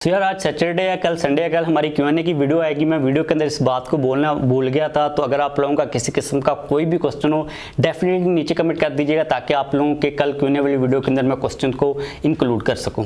तो यार आज सैटरडे या कल संडे या कल हमारी Q&A की वीडियो आएगी। मैं वीडियो के अंदर इस बात को बोलना भूल गया था, तो अगर आप लोगों का किसी किस्म का कोई भी क्वेश्चन हो डेफिनेटली नीचे कमेंट कर दीजिएगा ताकि आप लोगों के कल Q&A वाली वीडियो के अंदर मैं क्वेश्चन को इंक्लूड कर सकूं।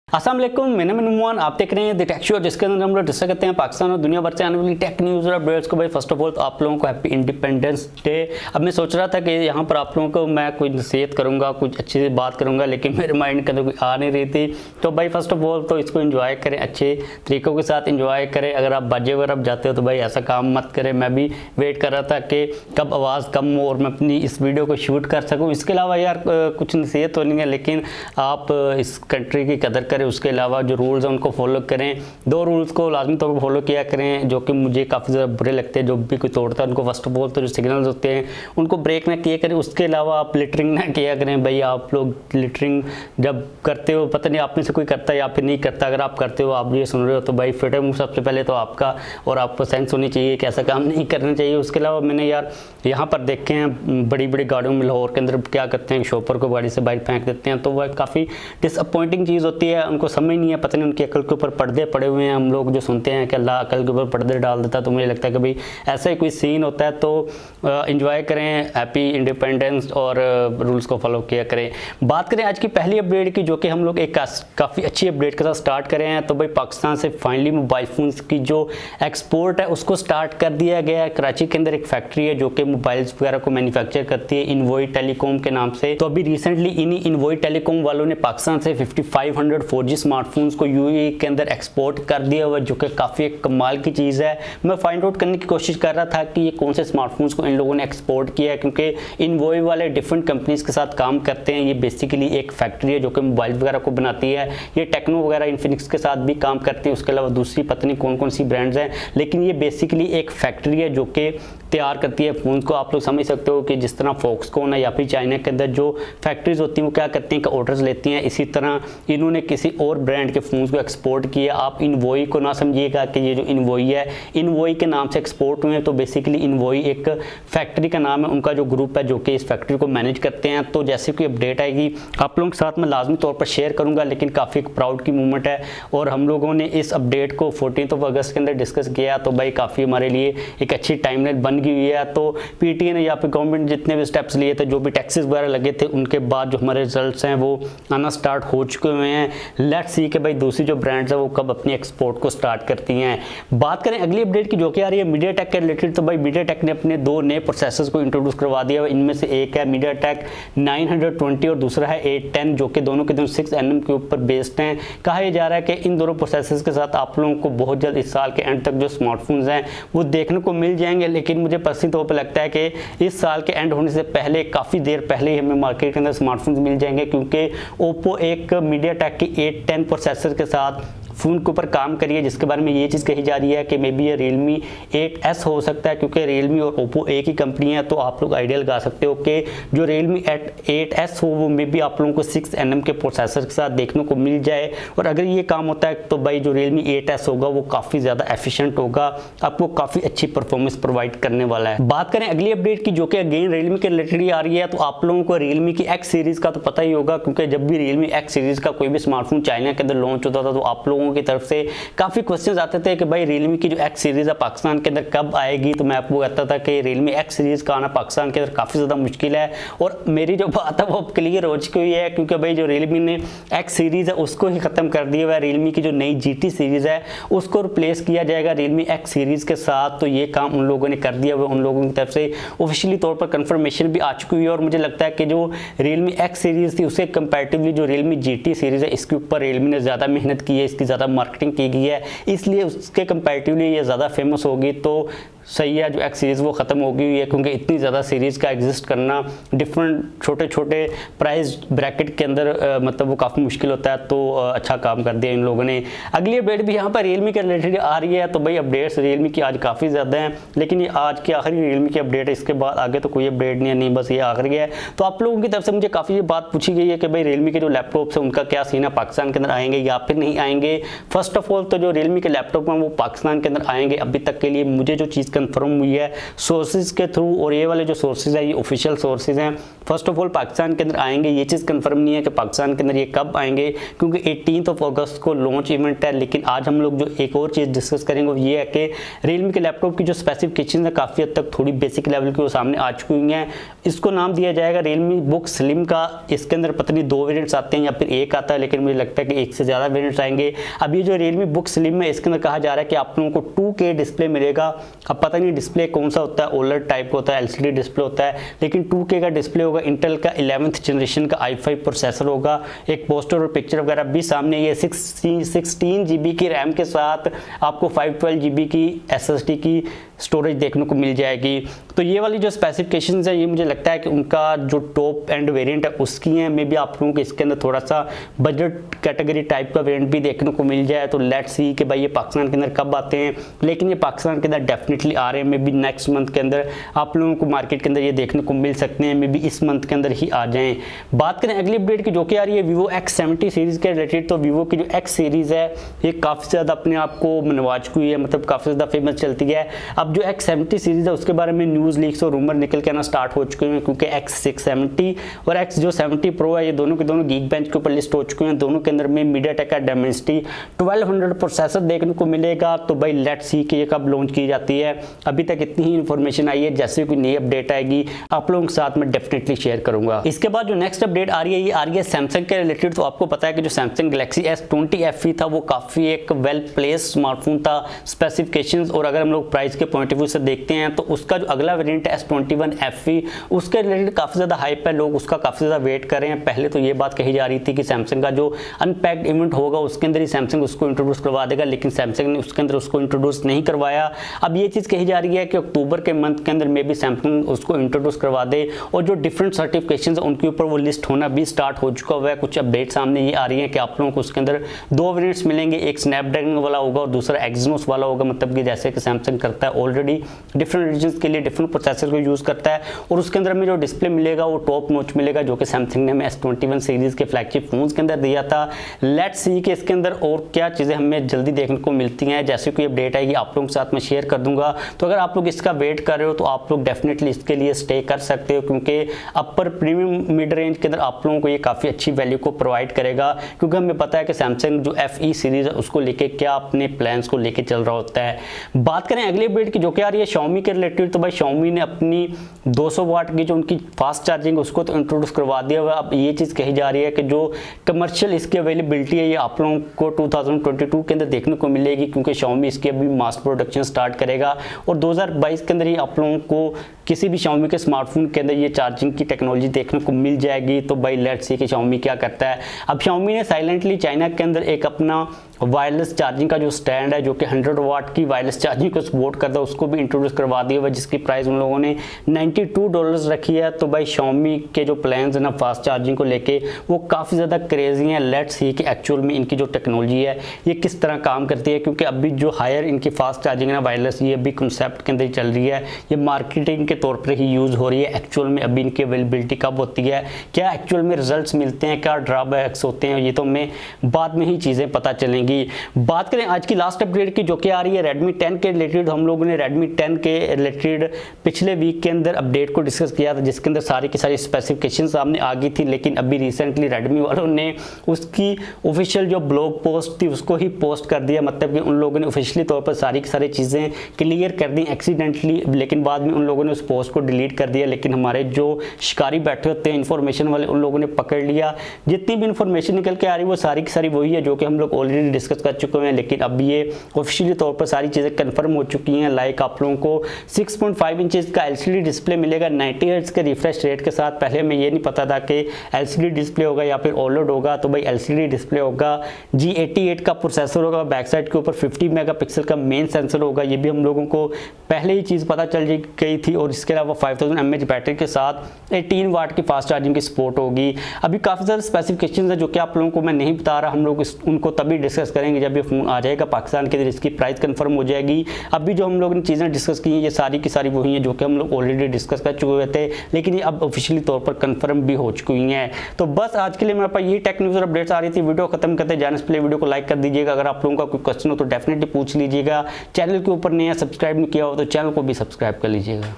अस्सलाम वालेकुम, मैंने नुमान, आप देख रहे हैं द टेक शो, जिसके अंदर हम लोग डिस्कस करते हैं पाकिस्तान और दुनिया भर से आने वाली टेक न्यूज़ और अपडेट्स को। भाई फर्स्ट ऑफ ऑल तो आप लोगों को हैप्पी इंडिपेंडेंस डे। अब मैं सोच रहा था कि यहाँ पर आप लोगों को मैं कोई नसीहत करूँगा, कुछ अच्छी सी बात करूँगा, लेकिन मेरे माइंड के अंदर कोई आ नहीं रही थी। तो भाई फर्स्ट ऑफ ऑल तो इसको इन्जॉय करें, अच्छे तरीक़ों के साथ इन्जॉय करें। अगर आप बाजे वगैरह जाते हो तो भाई ऐसा काम मत करें। मैं भी वेट कर रहा था कि कब आवाज़ कम हो और मैं अपनी इस वीडियो को शूट कर सकूँ। इसके अलावा यार कुछ नसीहत तो नहीं है, लेकिन आप इस कंट्री की कदर करें। उसके अलावा जो रूल्स हैं उनको फॉलो करें। दो रूल्स को लाजमी तौर पर फॉलो किया करें जो कि मुझे काफ़ी ज़्यादा बुरे लगते हैं। जो भी कोई तोड़ता है उनको फर्स्ट ऑफ ऑल तो जो सिग्नल्स होते हैं उनको ब्रेक ना किया करें। उसके अलावा आप लिटरिंग ना किया करें। भाई आप लोग लिटरिंग जब करते हो, पता नहीं आप में से कोई करता है या फिर नहीं करता। अगर आप करते हो, आप ये सुन रहे हो, तो भाई फ्रीडम सबसे पहले तो आपका, और आपको सेंस होनी चाहिए कि ऐसा काम नहीं करना चाहिए। उसके अलावा मैंने यार यहाँ पर देखे हैं बड़ी बड़ी गाड़ियों में लाहौर के अंदर क्या करते हैं, शॉपर को गाड़ी से बाहर फेंक देते हैं। तो वह काफ़ी डिसअपॉइंटिंग चीज़ होती है। उनको समझ नहीं है, पता नहीं उनकी अकल के ऊपर पर्दे पड़े हुए हैं। हम लोग जो सुनते हैं कि अल्लाह अकल के ऊपर पर्दे डाल देता है, तो मुझे लगता है कि भाई ऐसा ही कोई सीन होता है। तो एंजॉय करें, हैप्पी इंडिपेंडेंस, और रूल्स को फॉलो किया करें। बात करें आज की पहली अपडेट की, जो कि हम लोग एक काफ़ी अच्छी अपडेट के साथ स्टार्ट करें हैं। तो भाई पाकिस्तान से फाइनली मोबाइल फ़ोन्स की जो एक्सपोर्ट है उसको स्टार्ट कर दिया गया है। कराची के अंदर एक फैक्ट्री है जो कि मोबाइल्स वगैरह को मैन्युफैक्चर करती है, इनवॉय टेलीकॉम के नाम से। तो अभी रिसेंटली इन्हीं इनवॉय टेलीकॉम वालों ने पाकिस्तान से 5500 4G स्मार्टफोन्स को यूएई के अंदर एक्सपोर्ट कर दिया हुआ, जो कि काफ़ी एक कमाल की चीज़ है। मैं फाइंड आउट करने की कोशिश कर रहा था कि ये कौन से स्मार्टफोन्स को इन लोगों ने एक्सपोर्ट किया है, क्योंकि इनवॉय वाले डिफरेंट कंपनीज के साथ काम करते हैं। ये बेसिकली एक फैक्ट्री है जो कि मोबाइल वगैरह को बनाती है। ये टेक्नो वगैरह इन्फिनिक्स के साथ भी काम करती है। उसके अलावा दूसरी पता नहीं कौन कौन सी ब्रांड्स हैं, लेकिन ये बेसिकली एक फैक्ट्री है जो कि तैयार करती है फ़ोन को। आप लोग समझ सकते हो कि जिस तरह फॉक्सकॉन है या फिर चाइना के अंदर जो फैक्ट्रीज होती हैं वो क्या करती हैं कि ऑर्डर्स लेती हैं, इसी तरह इन्होंने किसी और ब्रांड के फ़ोन्स को एक्सपोर्ट किया। आप इनवॉय को ना समझिएगा कि ये जो इनवॉय है, इनवॉय के नाम से एक्सपोर्ट हुए हैं। तो बेसिकली इनवॉय एक फैक्ट्री का नाम है, उनका जो ग्रुप है जो कि इस फैक्ट्री को मैनेज करते हैं। तो जैसे कोई अपडेट आएगी आप लोगों के साथ मैं लाजमी तौर पर शेयर करूँगा, लेकिन काफ़ी एक प्राउड की मूवमेंट है। और हम लोगों ने इस अपडेट को 14 अगस्त के अंदर डिस्कस किया, तो भाई काफ़ी हमारे लिए एक अच्छी टाइमलाइन बन गई हुई है। तो पीटीए ने या फिर गवर्नमेंट जितने भी स्टेप्स लिए थे, जो भी टैक्सेस वगैरह लगे थे, उनके बाद जो हमारे रिजल्ट्स हैं वो आना स्टार्ट हो चुके हुए हैं। लेट्स सी कि भाई दूसरी जो ब्रांड्स है वो कब अपनी एक्सपोर्ट को स्टार्ट करती हैं। बात करें अगली अपडेट की जो कि आ रही है मीडिया टेक के रिलेटेड, तो भाई मीडिया टेक ने अपने दो नए प्रोसेसर्स को इंट्रोड्यूस करवा दिया। इनमें से एक है मीडिया टेक 920 और दूसरा है 810, जो कि दोनों के दोनों 6nm के ऊपर बेस्ड हैं। कहा यह जा रहा है कि इन दोनों प्रोसेसर्स के साथ आप लोगों को बहुत जल्द इस साल के एंड तक जो स्मार्टफोन्स हैं वो देखने को मिल जाएंगे। लेकिन मुझे पर्सनली तौर पर लगता है कि इस साल के एंड होने से पहले, काफ़ी देर पहले ही हमें मार्केट के अंदर स्मार्टफोन्स मिल जाएंगे, क्योंकि ओप्पो एक मीडिया टेक की 810 प्रोसेसर के साथ फ़ोन के ऊपर काम करिए, जिसके बारे में ये चीज़ कही जा रही है कि मे बी ये Realme 8S हो सकता है, क्योंकि Realme और Oppo एक ही कंपनी है। तो आप लोग आइडिया लगा सकते हो कि जो Realme 8S हो वो मे बी आप लोगों को 6nm के प्रोसेसर के साथ देखने को मिल जाए। और अगर ये काम होता है तो भाई जो Realme 8S होगा वो काफ़ी ज़्यादा एफिशिएंट होगा, आपको काफ़ी अच्छी परफॉर्मेंस प्रोवाइड करने वाला है। बात करें अगली अपडेट की जो कि अगेन Realme के रिलेटेड ही आ रही है, तो आप लोगों को Realme की X सीरीज़ का तो पता ही होगा, क्योंकि जब भी Realme X सीरीज़ का कोई भी स्मार्टफोन चाइना के अंदर लॉन्च होता था तो आप लोगों की तरफ से काफ़ी क्वेश्चंस आते थे कि भाई Realme की जो X सीरीज़ है पाकिस्तान के अंदर कब आएगी। तो मैं आपको कहता था कि Realme X सीरीज़ का आना पाकिस्तान के अंदर काफ़ी ज़्यादा मुश्किल है, और मेरी जो बात है वो अब क्लियर हो चुकी हुई है, क्योंकि भाई जो Realme ने X सीरीज़ है उसको ही ख़त्म कर दिया हुआ है। Realme की जो नई GT सीरीज़ है उसको रिप्लेस किया जाएगा Realme X सीरीज़ के साथ। तो ये काम उन लोगों ने कर दिया हुआ, उन लोगों की तरफ से ऑफिशियली तौर पर कंफर्मेशन भी आ चुकी हुई है। और मुझे लगता है कि जो Realme X सीरीज़ थी उससे कंपैरेटिवली जो Realme GT सीरीज़ है इसके ऊपर Realme ने ज़्यादा मेहनत की है, इसकी ज़्यादा मार्केटिंग की गई है, इसलिए उसके कंपैरेटिवली ये ज़्यादा फेमस होगी। तो सही है, जो X सीरीज़ वो ख़त्म हो गई हुई है, क्योंकि इतनी ज़्यादा सीरीज़ का एग्जिस्ट करना डिफरेंट छोटे छोटे प्राइस ब्रैकेट के अंदर मतलब वो काफ़ी मुश्किल होता है। तो अच्छा काम कर दिया इन लोगों ने। अगली अपडेट भी यहाँ पर Realme के रिलेटेड आ रही है। तो भाई अपडेट्स Realme की आज काफ़ी ज़्यादा हैं, लेकिन ये आज की आखिरी Realme की अपडेट है। इसके बाद आगे तो कोई अपडेट नहीं है, नहीं बस ये आखिरी है। तो आप लोगों की तरफ से मुझे काफ़ी ये बात पूछी गई है कि भाई Realme के जो लैपटॉप्स हैं उनका क्या सीन है, पाकिस्तान के अंदर आएंगे या फिर नहीं आएंगे। फर्स्ट ऑफ ऑल तो जो Realme के लैपटॉप हैं वो पाकिस्तान के अंदर आएंगे अभी तक के लिए मुझे जो चीज़ कंफर्म हुई है सोर्सेज के थ्रू, और ये वाले जो सोर्सेज है ये ऑफिशियल सोर्सेज हैं। फर्स्ट ऑफ ऑल पाकिस्तान के अंदर आएंगे, ये चीज़ कंफर्म नहीं है कि पाकिस्तान के अंदर ये कब आएंगे क्योंकि 18 अगस्त को लॉन्च इवेंट है। लेकिन आज हम लोग जो एक और चीज़ डिस्कस करेंगे वो ये है कि Realme के लैपटॉप की जो स्पेसिफिकेशन है काफ़ी हद तक थोड़ी बेसिक लेवल की वो सामने आ चुकी हुई हैं। इसको नाम दिया जाएगा Realme बुक स्लिम का। इसके अंदर पता नहीं 2 वेरिएंट्स आते हैं या फिर एक आता है, लेकिन मुझे लगता है कि एक से ज़्यादा वेरिएंट्स आएंगे। अब ये जो Realme बुक स्लिम है इसके अंदर कहा जा रहा है कि आप लोगों को 2K डिस्प्ले मिलेगा। अब पता नहीं डिस्प्ले कौन सा होता है, OLED टाइप होता है, LCD डिस्प्ले होता है, लेकिन 2K का डिस्प्ले होगा। इंटेल का 11th जनरेशन का i5 प्रोसेसर होगा। एक पोस्टर और पिक्चर वगैरह भी सामने। ये 16 GB की रैम के साथ आपको 512 GB की SSD की स्टोरेज देखने को मिल जाएगी। तो ये वाली जो स्पेसिफिकेशंस है ये मुझे लगता है कि उनका जो टॉप एंड वेरिएंट है उसकी है। मे बी आप लोगों को इसके अंदर थोड़ा सा बजट कैटेगरी टाइप का वेरिएंट भी देखने को मिल जाए। तो लेट्स सी कि भाई ये पाकिस्तान के अंदर कब आते हैं, लेकिन ये पाकिस्तान के अंदर डेफिनेटली आ रहे हैं। मे बी नेक्स्ट मंथ के अंदर आप लोगों को मार्केट के अंदर ये देखने को मिल सकते हैं। मे बी इस मंथ के अंदर ही आ जाएँ। बात करें अगली अपडेट की जो कि आ रही है Vivo X70 सीरीज़ के रिलेटेड। तो Vivo की जो X सीरीज़ है ये काफ़ी ज़्यादा अपने आप को मनवा चुकी है, मतलब काफ़ी ज़्यादा फेमस चलती है। अब जो X70 सीरीज़ है उसके बारे में न्यूज़ लीक्स और रूमर निकल के आना स्टार्ट हो चुके हैं क्योंकि X670 और X जो 70 Pro है ये दोनों के दोनों गीक बेंच के ऊपर लिस्ट हो चुके हैं। दोनों के अंदर में MediaTek का Dimensity 1200 प्रोसेसर देखने को मिलेगा। तो भाई लेट्स सी कि ये कब लॉन्च की जाती है। अभी तक इतनी ही इन्फॉर्मेशन आई है, जैसे कोई नई अपडेट आएगी आप लोगों के साथ में डेफिनेटली शेयर करूंगा। इसके बाद जो नेक्स्ट अपडेट आ रही है ये आ रही है सैमसंग के रिलेटेड। तो आपको पता है कि जो सैमसंग Galaxy S20 FE था वो काफ़ी एक वेल प्लेस्ड स्मार्टफोन था स्पेसिफिकेशंस, और अगर हम लोग प्राइस के पॉइंट ऑफ व्यू से देखते हैं तो उसका जो अगला वेरिएंट है S21 FE उसके रिलेटेड काफ़ी ज़्यादा हाइप है, लोग उसका काफ़ी ज़्यादा वेट कर रहे हैं। पहले तो ये बात कही जा रही थी कि सैमसंग का जो अनपैक्ड इवेंट होगा उसके अंदर ही सैमसंग उसको इंट्रोड्यूस करवा देगा, लेकिन सैमसंग ने उसके अंदर उसको इंट्रोड्यूस नहीं करवाया। अब ये चीज़ कही जा रही है कि अक्टूबर के मंथ के अंदर मे बी सैमसंग उसको इंट्रोड्यूस करवा दे, और जो डिफरेंट सर्टिफिकेशन उनके ऊपर वो लिस्ट होना भी स्टार्ट हो चुका हुआ है। कुछ अपडेट सामने ये आ रही है कि आप लोगों को उसके अंदर 2 वेरिएंट्स मिलेंगे, एक स्नैपड्रैगन वाला होगा और दूसरा एक्सिनोस वाला होगा। मतलब कि जैसे कि सैमसंग करता है ऑलरेडी डिफरेंट रीजन्स के लिए डिफरेंट प्रोसेसर को यूज़ करता है, और उसके अंदर में जो डिस्प्ले मिलेगा वो टॉप नॉच मिलेगा जो कि सैमसंग ने हमें S21 सीरीज़ के फ्लैगशिप फोन्स के अंदर दिया था। लेट्स सी कि इसके अंदर और क्या चीज़ें हमें जल्दी देखने को मिलती हैं। जैसे कोई अपडेट आएगी आप लोगों के साथ मैं शेयर कर दूंगा। तो अगर आप लोग इसका वेट कर रहे हो तो आप लोग डेफिनेटली इसके लिए स्टे कर सकते हो, क्योंकि अपर प्रीमियम मिड रेंज के अंदर आप लोगों को ये काफ़ी अच्छी वैल्यू को प्रोवाइड करेगा, क्योंकि हमें पता है कि सैमसंग जो FE सीरीज़ है उसको लेके क्या अपने प्लान्स को लेके चल रहा होता है। बात करें अगली अपडेट की जो कि आ रही है Xiaomi के रिलेटेड। तो भाई Xiaomi ने अपनी 200 वाट की जो उनकी फास्ट चार्जिंग उसको तो इंट्रोड्यूस करवा दिया हुआ। अब ये चीज़ कही जा रही है कि जो कमर्शियल इसकी अवेलेबिलिटी है ये आप लोगों को 2022 के अंदर देखने को मिलेगी, क्योंकि Xiaomi इसकी अभी मास प्रोडक्शन स्टार्ट करेगा, और 2022 के अंदर ही आप लोगों को किसी भी Xiaomi के स्मार्टफोन के अंदर ये चार्जिंग की टेक्नोलॉजी देखने को मिल जाएगी। तो भाई लेट्स सी कि Xiaomi क्या करता है। अब Xiaomi ने साइलेंटली चाइना के अंदर एक अपना वायरलेस चार्जिंग का जो स्टैंड है जो कि 100 वाट की वायरलेस चार्जिंग को सपोर्ट करता है उसको भी इंट्रोड्यूस करवा दिया हुआ, जिसकी प्राइस उन लोगों ने $92 रखी है। तो भाई Xiaomi के जो प्लान्स है ना फास्ट चार्जिंग को लेके वो काफ़ी ज़्यादा क्रेजी हैं। लेट्स सी कि एक्चुअल में इनकी जो टेक्नोलॉजी है ये किस तरह काम करती है, क्योंकि अभी जो हायर इनकी फास्ट चार्जिंग है ना वायरलेस ये अभी कंसेप्ट के अंदर ही चल रही है, ये मार्केटिंग के तौर पर ही यूज़ हो रही है। एक्चुअल में अभी इनकी अवेलेबिलिटी कब होती है, क्या एक्चुअल में रिजल्ट्स मिलते हैं, क्या ड्रॉबैक्स होते हैं, ये तो हमें बाद में ही चीज़ें पता चलेंगी। बात करें आज की लास्ट अपडेट की जो कि आ रही है Redmi 10 के रिलेटेड। हम लोगों ने Redmi 10 के रिलेटेड पिछले वीक के अंदर अपडेट को डिस्कस किया था, जिसके अंदर सारी की सारी स्पेसिफिकेशन सामने आ गई थी, लेकिन अभी रिसेंटली Redmi वालों ने उसकी ऑफिशियल जो ब्लॉग पोस्ट थी उसको ही पोस्ट कर दिया। मतलब कि उन लोगों ने ऑफिशियली तौर पर सारी की सारी चीज़ें क्लियर कर दी एक्सीडेंटली, लेकिन बाद में उन लोगों ने उस पोस्ट को डिलीट कर दिया। लेकिन हमारे जो शिकारी बैठे होते हैं इन्फॉर्मेशन वाले उन लोगों ने पकड़ लिया। जितनी भी इन्फॉर्मेशन निकल के आ रही है वो सारी की सारी वही है जो कि हम लोग ऑलरेडी डिस्कस कर चुके हैं, लेकिन अब ये ऑफिशियली तौर पर सारी चीज़ें कंफर्म हो चुकी हैं। लाइक आप लोगों को 6.5 इंचेस का LCD डिस्प्ले मिलेगा 90 हर्ट्ज के रिफ्रेश रेट के साथ। पहले हमें ये नहीं पता था कि LCD डिस्प्ले होगा या फिर OLED होगा, तो भाई LCD डिस्प्ले होगा। G88 का प्रोसेसर होगा, बैक साइड के ऊपर 50 मेगापिक्सल का मेन सेंसर होगा, ये भी हम लोगों को पहले ही चीज़ पता चल गई थी। और इसके अलावा 5000 mAh बैटरी के साथ 18 वाट की फास्ट चार्जिंग की सपोर्ट होगी। अभी काफ़ी ज़्यादा स्पेसिफिकेशन है जो कि आप लोगों को मैं नहीं बता रहा, हम लोग उनको तभी डिस्कस डिस्कस करेंगे जब ये फ़ोन आ जाएगा पाकिस्तान के अंदर, इसकी प्राइस कंफर्म हो जाएगी। अभी जो हम लोग ने चीज़ें डिस्कस की हैं ये सारी की सारी वही हैं जो कि हम लोग ऑलरेडी डिस्कस कर चुके थे, लेकिन ये अब ऑफिशियली तौर पर कंफर्म भी हो चुकी हैं। तो बस आज के लिए मेरे पास ये टेक न्यूज़ और अपडेट्स आ रही थी। वीडियो खत्म करते जाने से पहले वीडियो को लाइक कर दीजिएगा। अगर आप लोगों का कोई क्वेश्चन हो तो डेफिनेटली पूछ लीजिएगा। चैनल के ऊपर नया सब्सक्राइब नहीं किया हो तो चैनल को भी सब्सक्राइब कर लीजिएगा।